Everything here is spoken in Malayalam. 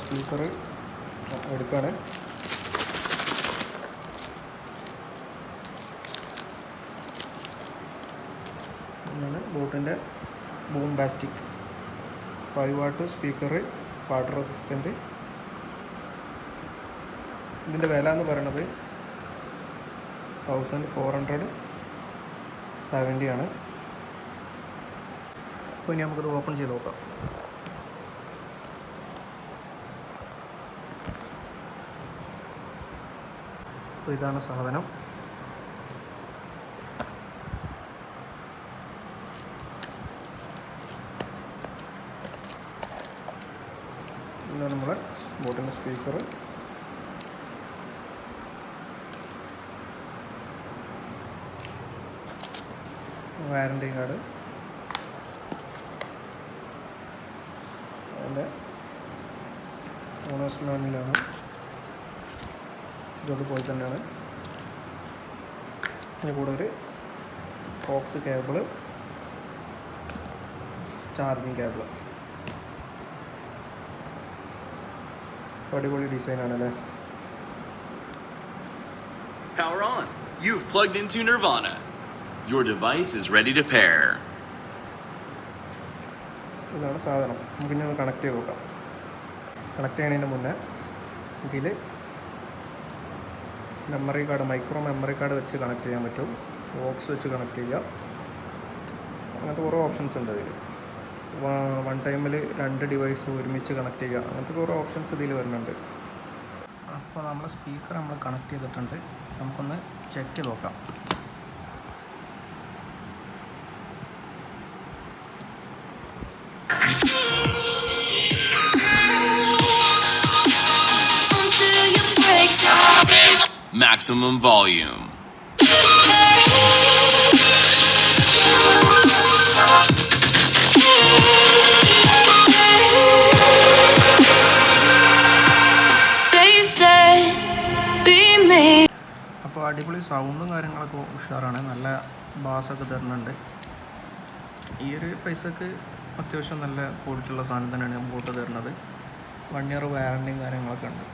സ്പീക്കർ എടുക്കുകയാണ്. ഇതാണ് ബോട്ടിൻ്റെ boombastic 5 watt speaker, water resistant. ഇതിൻ്റെ വില എന്ന് പറയുന്നത് 1470 ആണ്. അപ്പോൾ ഇനി നമുക്കിത് ഓപ്പൺ ചെയ്ത് നോക്കാം. അപ്പോൾ ഇതാണ് സാധനം. ഇതാണ് നമ്മുടെ ബോട്ടിൻ്റെ സ്പീക്കർ. വാറണ്ടി കാർഡ്, അതിൻ്റെ ഓണേഴ്സ് മാനുവലാണ്. ഇതതുപോലെ തന്നെയാണ്. അതിന് കൂടെ ഒരു ഓക്സ് കേബിള്, ചാർജിങ് കേബിള്. അടിപൊളി ഡിസൈനാണല്ലേ. Power on. You've plugged into Nirvana. Your device is ready to pair. ഇതാണ് സാധനം. നമുക്കിനി ഒന്ന് കണക്ട് ചെയ്ത് നോക്കാം. കണക്ട് ചെയ്യുന്നതിന് മുന്നേ ഇതിൽ memory card, micro memory card വെച്ച് കണക്ട് ചെയ്യാൻ പറ്റും. ബോക്സ് വെച്ച് കണക്ട് ചെയ്യുക. അങ്ങനത്തെ കുറേ ഓപ്ഷൻസ് ഉണ്ട് ഇതിൽ. വൺ ടൈമിൽ 2 ഡിവൈസ് ഒരുമിച്ച് കണക്ട് ചെയ്യുക. അങ്ങനത്തെ കുറേ ഓപ്ഷൻസ് ഇതിൽ വരുന്നുണ്ട്. അപ്പോൾ നമ്മൾ സ്പീക്കർ കണക്ട് ചെയ്തിട്ടുണ്ട്. നമുക്കൊന്ന് ചെക്ക് ചെയ്ത് നോക്കാം. Maximum volume. അപ്പോൾ അടിപൊളി സൗണ്ടും കാര്യങ്ങളൊക്കെ ഉഷാറാണ്. നല്ല ബാസൊക്കെ തരുന്നുണ്ട്. ഈ ഒരു പൈസക്ക് അത്യാവശ്യം നല്ല ക്വാളിറ്റിയുള്ള സാധനം തന്നെയാണ് ബോട്ട് തരുന്നത്. 1 ഇയർ വാറണ്ടിയും കാര്യങ്ങളൊക്കെ ഉണ്ട്.